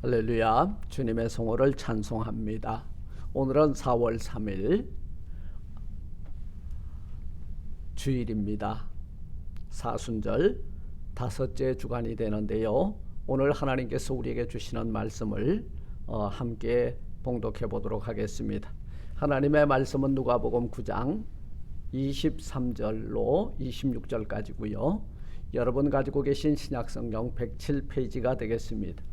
할렐루야. 주님의 성호를 찬송합니다. 오늘은 4월 3일 주일입니다. 사순절 다섯째 주간이 되는데요. 오늘 하나님께서 우리에게 주시는 말씀을 함께 봉독해 보도록 하겠습니다. 하나님의 말씀은 누가복음 9장 23절로 26절까지고요. 여러분 가지고 계신 신약성경 107페이지가 되겠습니다.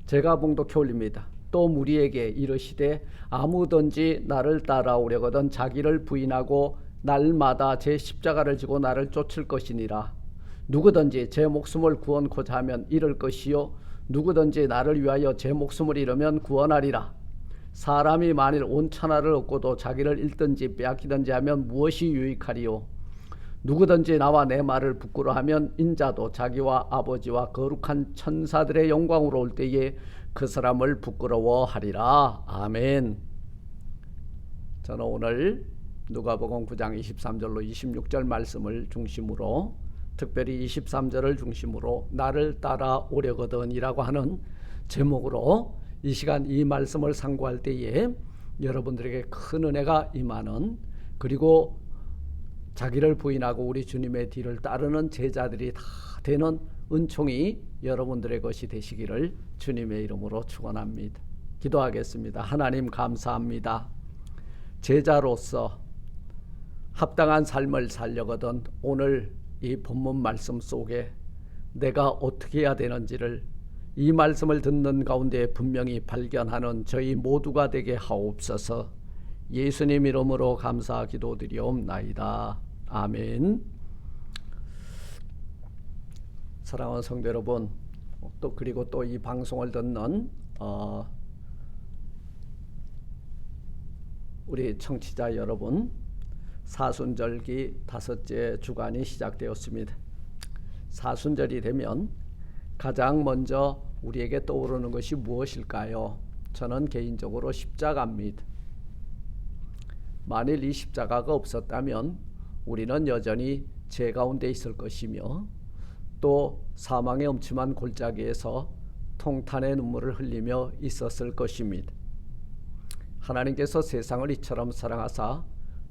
제가 봉독해 올립니다. 또 무리에게 이르시되 아무든지 나를 따라오려거든 자기를 부인하고 날마다 제 십자가를 지고 나를 쫓을 것이니라. 누구든지 제 목숨을 구원코자 하면 잃을 것이요 누구든지 나를 위하여 제 목숨을 잃으면 구원하리라. 사람이 만일 온 천하를 얻고도 자기를 잃든지 빼앗기든지 하면 무엇이 유익하리요? 누구든지 나와 내 말을 부끄러워하면 인자도 자기와 아버지와 거룩한 천사들의 영광으로 올 때에 그 사람을 부끄러워하리라. 아멘. 저는 오늘 누가복음 9장 23절로 26절 말씀을 중심으로, 특별히 23절을 중심으로 나를 따라오려거든 이라고 하는 제목으로 이 시간 이 말씀을 상고할 때에 여러분들에게 큰 은혜가 임하는, 그리고 자기를 부인하고 우리 주님의 뒤를 따르는 제자들이 다 되는 은총이 여러분들의 것이 되시기를 주님의 이름으로 축원합니다. 기도하겠습니다. 하나님 감사합니다. 제자로서 합당한 삶을 살려거든 오늘 이 본문 말씀 속에 내가 어떻게 해야 되는지를 이 말씀을 듣는 가운데 분명히 발견하는 저희 모두가 되게 하옵소서. 예수님 이름으로 감사 기도드리옵나이다. 아멘. 사랑하는 성도 여러분, 그리고 또 이 방송을 듣는 우리 청취자 여러분, 사순절기 다섯째 주간이 시작되었습니다. 사순절이 되면 가장 먼저 우리에게 떠오르는 것이 무엇일까요? 저는 개인적으로 십자가입니다. 만일 이 십자가가 없었다면 우리는 여전히 죄 가운데 있을 것이며 또 사망의 엄침한 골짜기에서 통탄의 눈물을 흘리며 있었을 것입니다. 하나님께서 세상을 이처럼 사랑하사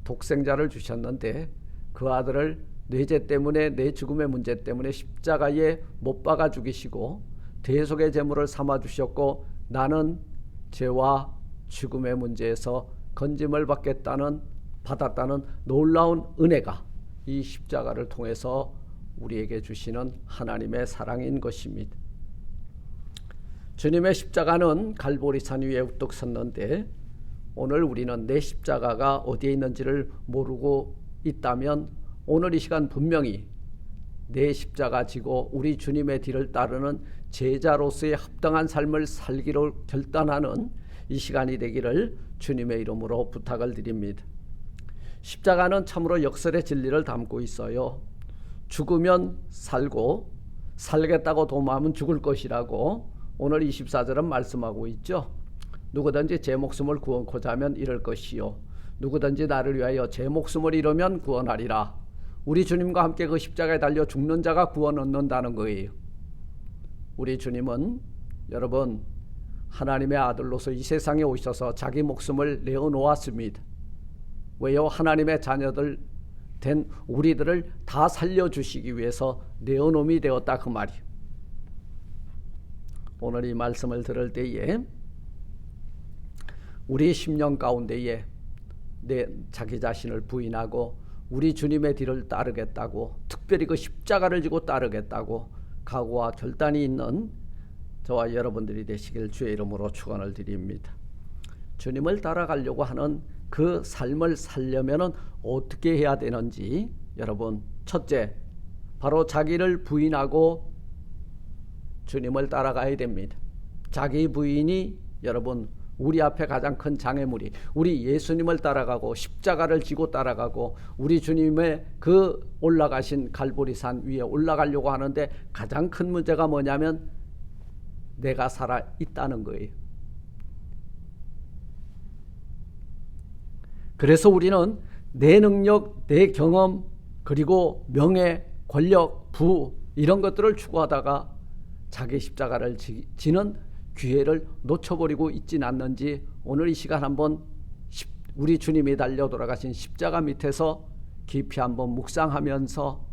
독생자를 주셨는데 그 아들을 내 죄 때문에, 내 죽음의 문제 때문에 십자가에 못 박아 죽이시고 대속의 제물을 삼아 주셨고, 나는 죄와 죽음의 문제에서 건짐을 받았다는 놀라운 은혜가 이 십자가를 통해서 우리에게 주시는 하나님의 사랑인 것입니다. 주님의 십자가는 갈보리산 위에 우뚝 섰는데 오늘 우리는 내 십자가가 어디에 있는지를 모르고 있다면 오늘 이 시간 분명히 내 십자가 지고 우리 주님의 뒤를 따르는 제자로서의 합당한 삶을 살기로 결단하는 이 시간이 되기를 주님의 이름으로 부탁을 드립니다. 십자가는 참으로 역설의 진리를 담고 있어요. 죽으면 살고 살겠다고 도모하면 죽을 것이라고 오늘 24절은 말씀하고 있죠. 누구든지 제 목숨을 구원코자 하면 잃을 것이요 누구든지 나를 위하여 제 목숨을 잃으면 구원하리라. 우리 주님과 함께 그 십자가에 달려 죽는 자가 구원 얻는다는 거예요. 우리 주님은 여러분 하나님의 아들로서 이 세상에 오셔서 자기 목숨을 내어놓았습니다. 왜요? 하나님의 자녀들 된 우리들을 다 살려주시기 위해서 내어놓음이 되었다 그 말이에요. 오늘 이 말씀을 들을 때에 우리 심령 가운데에 자기 자신을 부인하고 우리 주님의 뒤를 따르겠다고, 특별히 그 십자가를 지고 따르겠다고 각오와 결단이 있는 저와 여러분들이 되시길 주의 이름으로 축원을 드립니다. 주님을 따라가려고 하는 그 삶을 살려면 어떻게 해야 되는지, 여러분 첫째 바로 자기를 부인하고 주님을 따라가야 됩니다. 자기 부인이 여러분 우리 앞에 가장 큰 장애물이, 우리 예수님을 따라가고 십자가를 지고 따라가고 우리 주님의 그 올라가신 갈보리산 위에 올라가려고 하는데 가장 큰 문제가 뭐냐면 내가 살아 있다는 거예요. 그래서 우리는 내 능력, 내 경험, 그리고 명예, 권력, 부 이런 것들을 추구하다가 자기 십자가를 지는 기회를 놓쳐버리고 있진 않는지 오늘 이 시간 한번 우리 주님이 달려 돌아가신 십자가 밑에서 깊이 한번 묵상하면서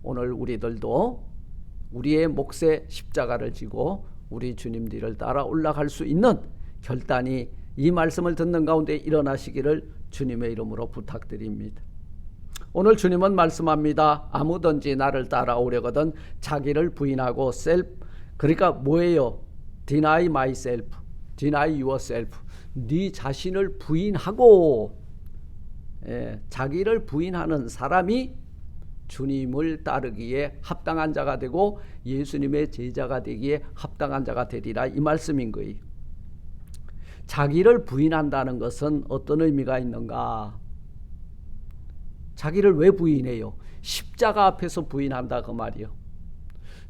오늘 우리들도 우리의 몫의 십자가를 지고 우리 주님 뒤를 따라 올라갈 수 있는 결단이 이 말씀을 듣는 가운데 일어나시기를 주님의 이름으로 부탁드립니다. 오늘 주님은 말씀합니다. 아무든지 나를 따라오려거든 자기를 부인하고 그러니까 뭐예요? Deny myself, deny yourself. 네 자신을 부인하고 자기를 부인하는 사람이 주님을 따르기에 합당한 자가 되고 예수님의 제자가 되기에 합당한 자가 되리라 이 말씀인 거예요. 자기를 부인한다는 것은 어떤 의미가 있는가? 자기를 왜 부인해요? 십자가 앞에서 부인한다 그 말이요.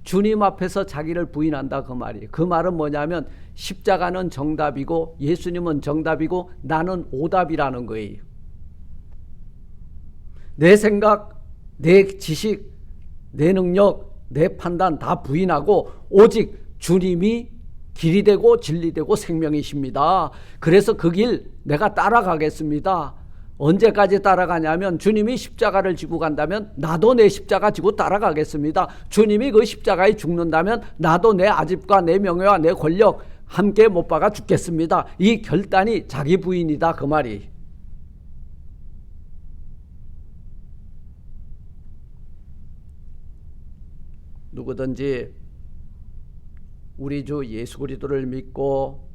주님 앞에서 자기를 부인한다 그 말이에요. 그 말은 뭐냐면 십자가는 정답이고 예수님은 정답이고 나는 오답이라는 거예요. 내 생각, 내 지식, 내 능력, 내 판단 다 부인하고 오직 주님이 길이 되고 진리 되고 생명이십니다. 그래서 그 길 내가 따라가겠습니다. 언제까지 따라가냐면 주님이 십자가를 지고 간다면 나도 내 십자가 지고 따라가겠습니다. 주님이 그 십자가에 죽는다면 나도 내 아집과 내 명예와 내 권력 함께 못 박아 죽겠습니다. 이 결단이 자기 부인이다 그 말이. 누구든지 우리 주 예수 그리스도를 믿고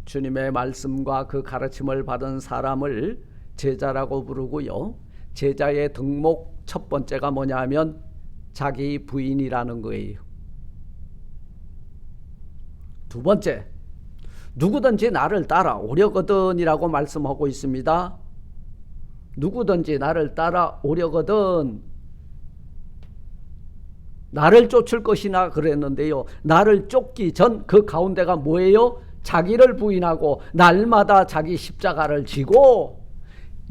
주님의 말씀과 그 가르침을 받은 사람을 제자라고 부르고요. 제자의 등목 첫 번째가 뭐냐 하면 자기 부인이라는 거예요. 두 번째, 누구든지 나를 따라오려거든이라고 말씀하고 있습니다. 누구든지 나를 따라오려거든 나를 쫓을 것이나 그랬는데요. 나를 쫓기 전 그 가운데가 뭐예요? 자기를 부인하고 날마다 자기 십자가를 지고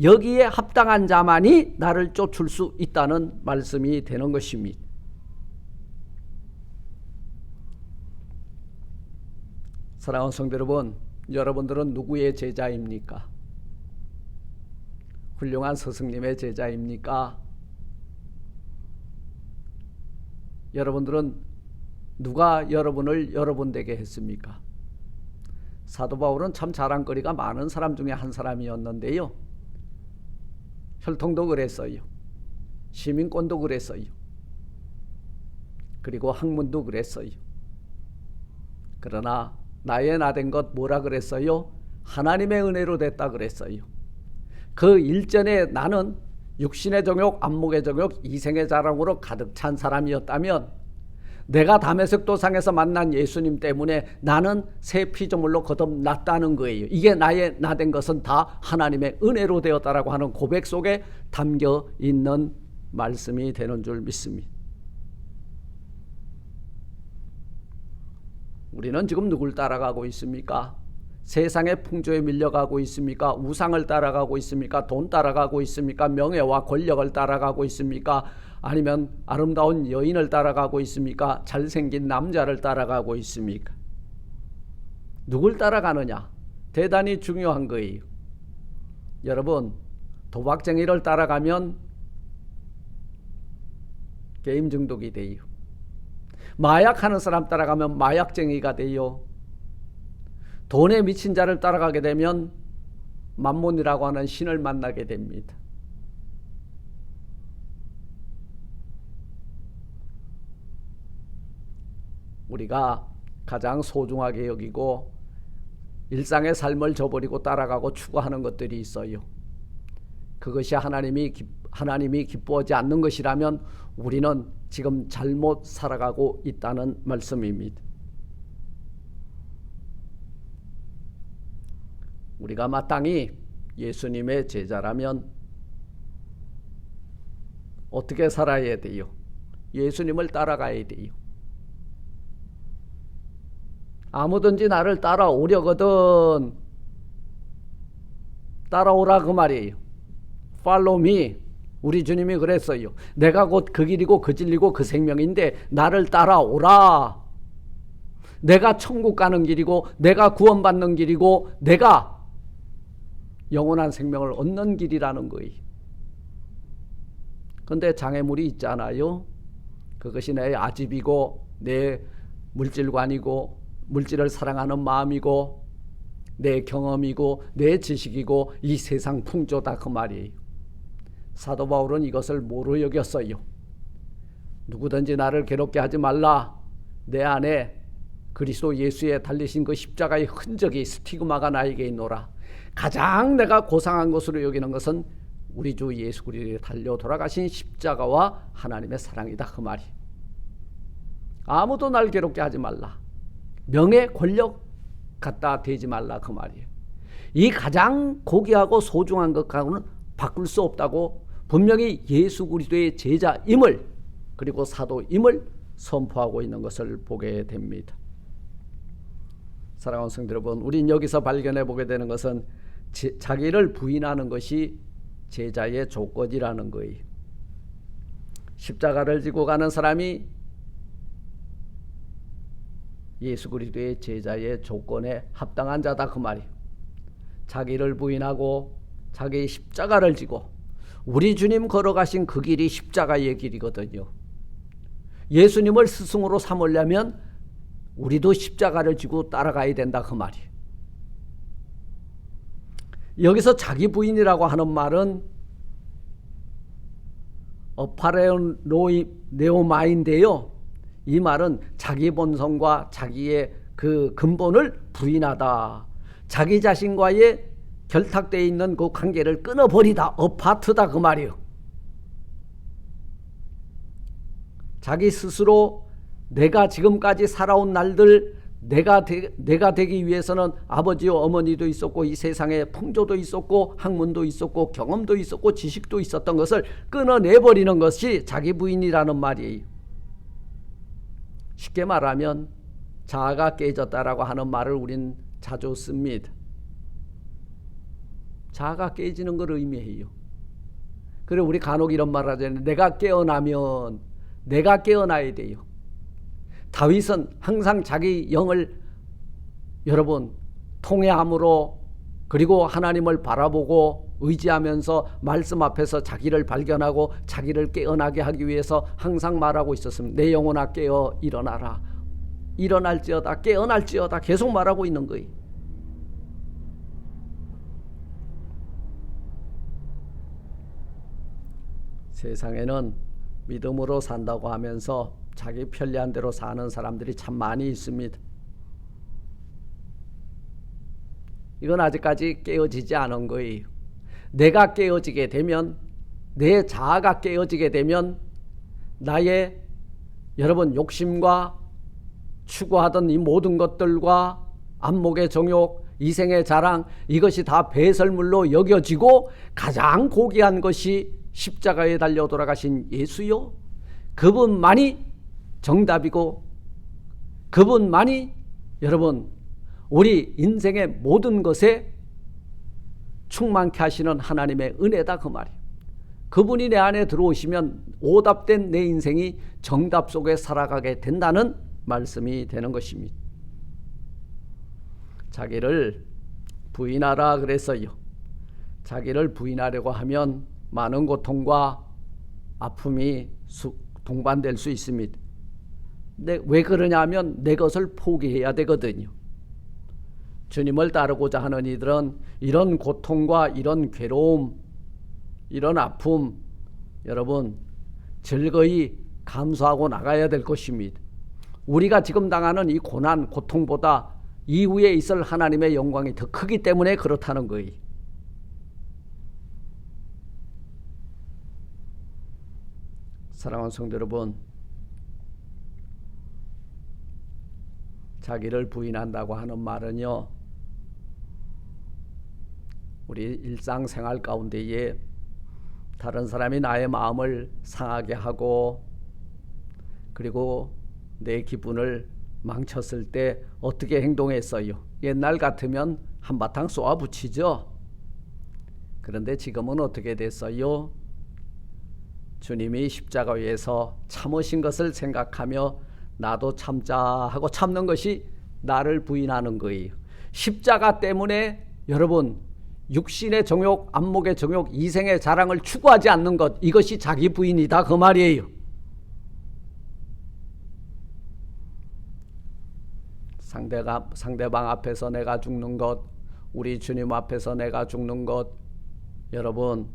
여기에 합당한 자만이 나를 쫓을 수 있다는 말씀이 되는 것입니다. 사랑하는 성도 여러분, 여러분들은 누구의 제자입니까? 훌륭한 스승님의 제자입니까? 여러분들은 누가 여러분을 여러분 되게 했습니까? 사도 바울은 참 자랑거리가 많은 사람 중에 한 사람이었는데요. 혈통도 그랬어요. 시민권도 그랬어요. 그리고 학문도 그랬어요. 그러나 나의 나된 것 뭐라 그랬어요? 하나님의 은혜로 됐다 그랬어요. 그 일전에 나는 육신의 정욕, 안목의 정욕, 이생의 자랑으로 가득 찬 사람이었다면 내가 다메섹 도상에서 만난 예수님 때문에 나는 새 피조물로 거듭났다는 거예요. 이게 나의 나된 것은 다 하나님의 은혜로 되었다라고 하는 고백 속에 담겨 있는 말씀이 되는 줄 믿습니다. 우리는 지금 누굴 따라가고 있습니까? 세상의 풍조에 밀려가고 있습니까? 우상을 따라가고 있습니까? 돈 따라가고 있습니까? 명예와 권력을 따라가고 있습니까? 아니면 아름다운 여인을 따라가고 있습니까? 잘생긴 남자를 따라가고 있습니까? 누굴 따라가느냐? 대단히 중요한 거예요. 여러분, 도박쟁이를 따라가면 게임 중독이 돼요. 마약하는 사람 따라가면 마약쟁이가 돼요. 돈에 미친 자를 따라가게 되면 만몬이라고 하는 신을 만나게 됩니다. 우리가 가장 소중하게 여기고 일상의 삶을 저버리고 따라가고 추구하는 것들이 있어요. 그것이 하나님이 기뻐하지 않는 것이라면 우리는 지금 잘못 살아가고 있다는 말씀입니다. 우리가 마땅히 예수님의 제자라면 어떻게 살아야 돼요? 예수님을 따라가야 돼요. 아무든지 나를 따라오려거든 따라오라 그 말이에요. Follow me. 우리 주님이 그랬어요. 내가 곧 그 길이고 그 진리고 그 생명인데 나를 따라오라. 내가 천국 가는 길이고 내가 구원받는 길이고 내가 영원한 생명을 얻는 길이라는 거예요. 그런데 장애물이 있잖아요. 그것이 내 아집이고 내 물질관이고 물질을 사랑하는 마음이고 내 경험이고 내 지식이고 이 세상 풍조다 그 말이에요. 사도 바울은 이것을 뭐로 여겼어요? 누구든지 나를 괴롭게 하지 말라. 내 안에 그리스도 예수에 달리신 그 십자가의 흔적이 스티그마가 나에게 있노라. 가장 내가 고상한 것으로 여기는 것은 우리 주 예수 그리스도에 달려 돌아가신 십자가와 하나님의 사랑이다 그 말이. 아무도 날 괴롭게 하지 말라. 명예 권력 갖다 대지 말라 그 말이에요. 이 가장 고귀하고 소중한 것과는 바꿀 수 없다고 분명히 예수 그리스도의 제자임을 그리고 사도임을 선포하고 있는 것을 보게 됩니다. 사랑하는 성도 여러분, 우린 여기서 발견해 보게 되는 것은 자기를 부인하는 것이 제자의 조건이라는 거예요. 십자가를 지고 가는 사람이 예수 그리스도의 제자의 조건에 합당한 자다 그 말이에요. 자기를 부인하고 자기의 십자가를 지고 우리 주님 걸어가신 그 길이 십자가의 길이거든요. 예수님을 스승으로 삼으려면 우리도 십자가를 지고 따라가야 된다 그 말이에요. 여기서 자기 부인이라고 하는 말은 어파레노마인데요. 이 말은 자기 본성과 자기의 그 근본을 부인하다. 자기 자신과의 결탁되어 있는 그 관계를 끊어버리다. 어파트다 그 말이에요. 자기 스스로 내가 지금까지 살아온 날들 내가 되기 위해서는 아버지와 어머니도 있었고 이 세상에 풍조도 있었고 학문도 있었고 경험도 있었고 지식도 있었던 것을 끊어내버리는 것이 자기 부인이라는 말이에요. 쉽게 말하면 자아가 깨졌다라고 하는 말을 우린 자주 씁니다. 자아가 깨지는 걸 의미해요. 그래 우리 간혹 이런 말을 하잖아요. 내가 깨어나면 내가 깨어나야 돼요. 다윗은 항상 자기 영을 여러분 통회함으로 그리고 하나님을 바라보고 의지하면서 말씀 앞에서 자기를 발견하고 자기를 깨어나게 하기 위해서 항상 말하고 있었습니다. 내 영혼아 깨어 일어나라. 일어날지어다 깨어날지어다 계속 말하고 있는 거예요. 세상에는 믿음으로 산다고 하면서 자기 편리한 대로 사는 사람들이 참 많이 있습니다. 이건 아직까지 깨어지지 않은 거예요. 내가 깨어지게 되면 내 자아가 깨어지게 되면 나의 여러분 욕심과 추구하던 이 모든 것들과 안목의 정욕, 이생의 자랑 이것이 다 배설물로 여겨지고 가장 고귀한 것이 십자가에 달려 돌아가신 예수요. 그분만이 정답이고 그분만이 여러분 우리 인생의 모든 것에 충만케 하시는 하나님의 은혜다 그 말이에요. 그분이 내 안에 들어오시면 오답된 내 인생이 정답 속에 살아가게 된다는 말씀이 되는 것입니다. 자기를 부인하라 그랬어요. 자기를 부인하려고 하면 많은 고통과 아픔이 동반될 수 있습니다. 근데 왜 그러냐 하면 내 것을 포기해야 되거든요. 주님을 따르고자 하는 이들은 이런 고통과 이런 괴로움, 이런 아픔 여러분 즐거이 감수하고 나가야 될 것입니다. 우리가 지금 당하는 이 고난, 고통보다 이후에 있을 하나님의 영광이 더 크기 때문에 그렇다는 거예요. 사랑하는 성도 여러분, 자기를 부인한다고 하는 말은요, 우리 일상생활 가운데에 다른 사람이 나의 마음을 상하게 하고 그리고 내 기분을 망쳤을 때 어떻게 행동했어요? 옛날 같으면 한바탕 쏘아붙이죠. 그런데 지금은 어떻게 됐어요? 주님이 십자가 위에서 참으신 것을 생각하며 나도 참자 하고 참는 것이 나를 부인하는 거예요. 십자가 때문에 여러분 육신의 정욕, 안목의 정욕, 이생의 자랑을 추구하지 않는 것, 이것이 자기 부인이다 그 말이에요. 상대방 앞에서 내가 죽는 것, 우리 주님 앞에서 내가 죽는 것, 여러분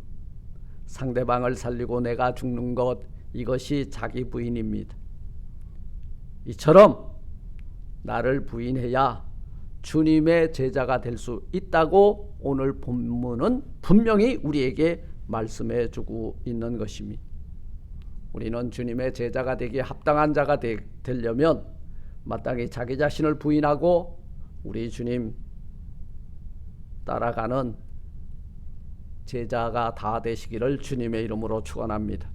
상대방을 살리고 내가 죽는 것, 이것이 자기 부인입니다. 이처럼 나를 부인해야 주님의 제자가 될 수 있다고 오늘 본문은 분명히 우리에게 말씀해 주고 있는 것입니다. 우리는 주님의 제자가 되기에 합당한 자가 되려면 마땅히 자기 자신을 부인하고 우리 주님 따라가는 제자가 다 되시기를 주님의 이름으로 축원합니다.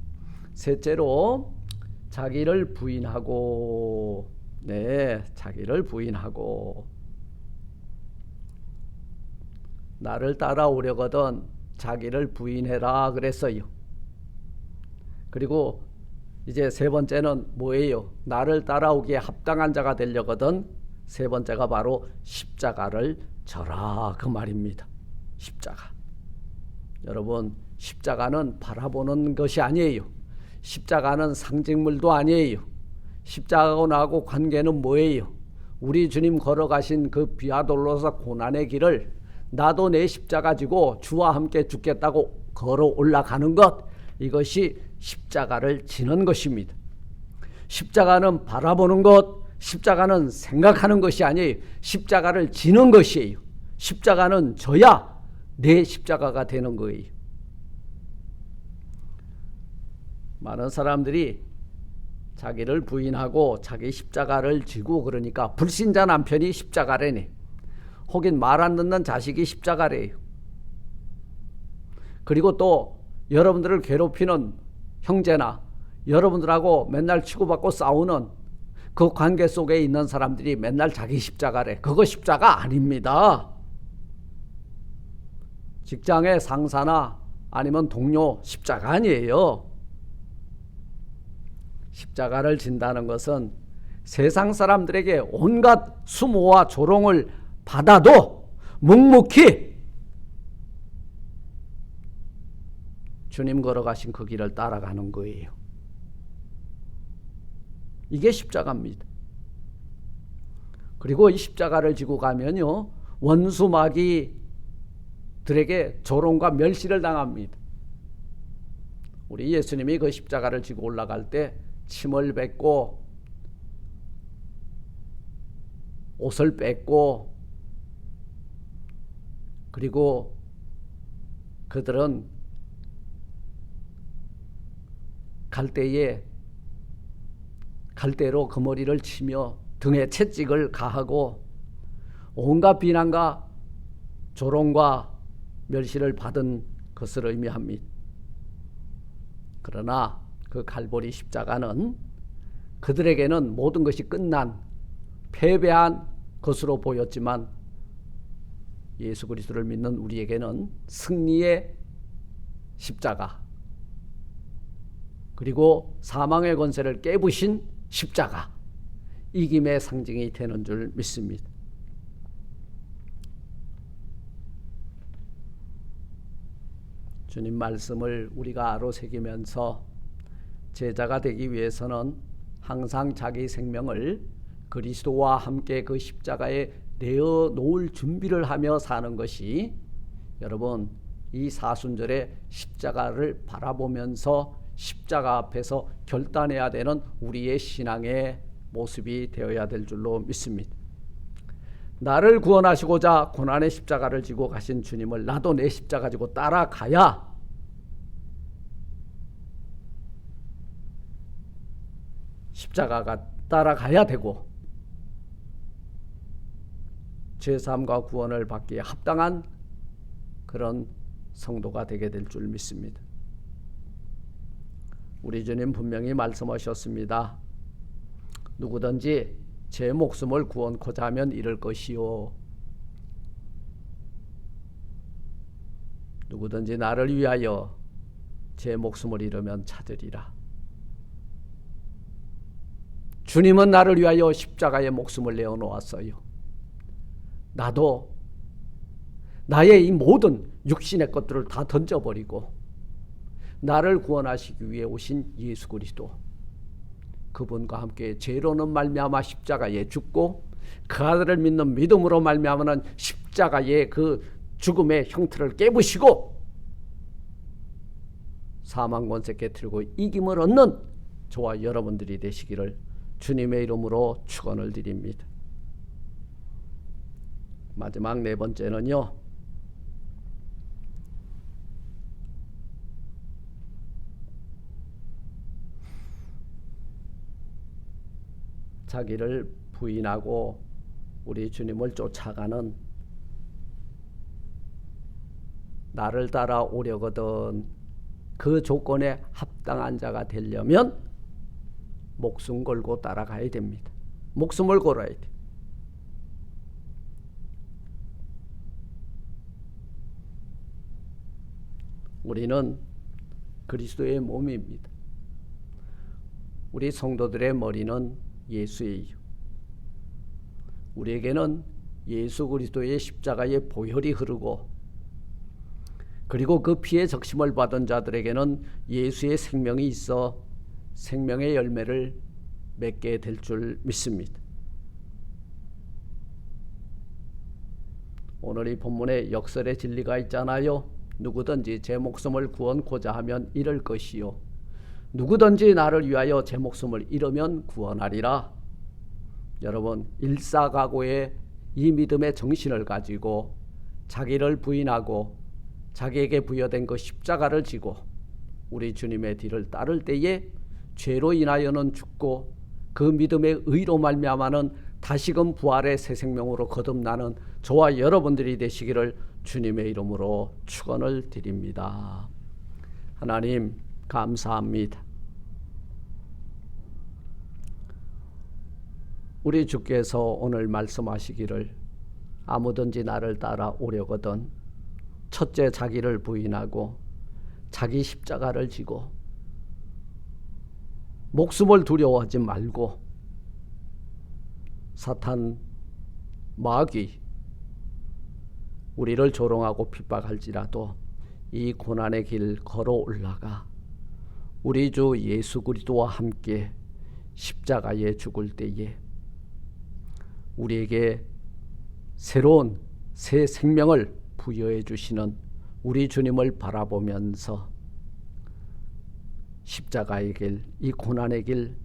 셋째로 자기를 부인하고, 자기를 부인하고, 나를 따라오려거든 자기를 부인해라 그랬어요. 그리고 이제 세 번째는 뭐예요? 나를 따라오기에 합당한 자가 되려거든 세 번째가 바로 십자가를 져라 그 말입니다. 십자가. 여러분 십자가는 바라보는 것이 아니에요. 십자가는 상징물도 아니에요. 십자가하고 나하고 관계는 뭐예요? 우리 주님 걸어가신 그 비아돌로사 고난의 길을 나도 내 십자가 지고 주와 함께 죽겠다고 걸어 올라가는 것, 이것이 십자가를 지는 것입니다. 십자가는 바라보는 것, 십자가는 생각하는 것이 아니에요. 십자가를 지는 것이에요. 십자가는 져야 내 십자가가 되는 거예요. 많은 사람들이 자기를 부인하고 자기 십자가를 지고 그러니까 불신자 남편이 십자가래네. 혹은 말 안 듣는 자식이 십자가래요. 그리고 또 여러분들을 괴롭히는 형제나 여러분들하고 맨날 치고받고 싸우는 그 관계 속에 있는 사람들이 맨날 자기 십자가래. 그거 십자가 아닙니다. 직장의 상사나 아니면 동료 십자가 아니에요. 십자가를 진다는 것은 세상 사람들에게 온갖 수모와 조롱을 받아도 묵묵히 주님 걸어가신 그 길을 따라가는 거예요. 이게 십자가입니다. 그리고 이 십자가를 지고 가면요, 원수 마귀들에게 조롱과 멸시를 당합니다. 우리 예수님이 그 십자가를 지고 올라갈 때 침을 뱉고 옷을 뺏고, 그리고 그들은 갈대로 그 머리를 치며 등에 채찍을 가하고 온갖 비난과 조롱과 멸시를 받은 것을 의미합니다. 그러나 그 갈보리 십자가는 그들에게는 모든 것이 끝난 패배한 것으로 보였지만 예수 그리스도를 믿는 우리에게는 승리의 십자가, 그리고 사망의 권세를 깨부신 십자가, 이김의 상징이 되는 줄 믿습니다. 주님 말씀을 우리가 아로새기면서 제자가 되기 위해서는 항상 자기 생명을 그리스도와 함께 그 십자가에 내어 놓을 준비를 하며 사는 것이, 여러분 이 사순절에 십자가를 바라보면서 십자가 앞에서 결단해야 되는 우리의 신앙의 모습이 되어야 될 줄로 믿습니다. 나를 구원하시고자 고난의 십자가를 지고 가신 주님을 나도 내 십자가 지고 따라가야 십자가가 따라가야 되고 죄사함과 구원을 받기에 합당한 그런 성도가 되게 될 줄 믿습니다. 우리 주님 분명히 말씀하셨습니다. 누구든지 제 목숨을 구원코자 하면 잃을 것이요, 누구든지 나를 위하여 제 목숨을 잃으면 찾으리라. 주님은 나를 위하여 십자가에 목숨을 내어놓았어요. 나도 나의 이 모든 육신의 것들을 다 던져버리고 나를 구원하시기 위해 오신 예수 그리스도, 그분과 함께 죄로는 말미암아 십자가에 죽고 그 아들을 믿는 믿음으로 말미암아는 십자가의 그 죽음의 형틀을 깨부시고 사망 권세 깨뜨리고 이김을 얻는 저와 여러분들이 되시기를 주님의 이름으로 축원을 드립니다. 마지막 네 번째는요, 자기를 부인하고 우리 주님을 쫓아가는, 나를 따라오려거든 그 조건에 합당한 자가 되려면 목숨 걸고 따라가야 됩니다. 목숨을 걸어야 돼. 우리는 그리스도의 몸입니다. 우리 성도들의 머리는 예수예요. 우리에게는 예수 그리스도의 십자가의 보혈이 흐르고, 그리고 그 피의 적심을 받은 자들에게는 예수의 생명이 있어 생명의 열매를 맺게 될 줄 믿습니다. 오늘 이 본문에 역설의 진리가 있잖아요. 누구든지 제 목숨을 구원코자 하면 잃을 것이요, 누구든지 나를 위하여 제 목숨을 잃으면 구원하리라. 여러분, 일사각오의 이 믿음의 정신을 가지고 자기를 부인하고 자기에게 부여된 그 십자가를 지고 우리 주님의 뒤를 따를 때에 죄로 인하여는 죽고 그 믿음의 의로 말미암아는 다시금 부활의 새 생명으로 거듭나는 저와 여러분들이 되시기를 주님의 이름으로 축원을 드립니다. 하나님 감사합니다. 우리 주께서 오늘 말씀하시기를 아무든지 나를 따라오려거든 첫째 자기를 부인하고 자기 십자가를 지고 목숨을 두려워하지 말고 사탄 마귀 우리를 조롱하고 핍박할지라도 이 고난의 길 걸어 올라가 우리 주 예수 그리스도와 함께 십자가에 죽을 때에 우리에게 새로운 새 생명을 부여해 주시는 우리 주님을 바라보면서 십자가의 길, 이 고난의 길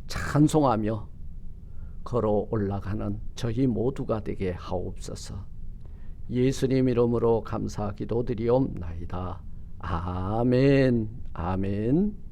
찬송하며 걸어 올라가는 저희 모두가 되게 하옵소서. 예수님 이름으로 감사 기도드리옵나이다. 아멘. 아멘.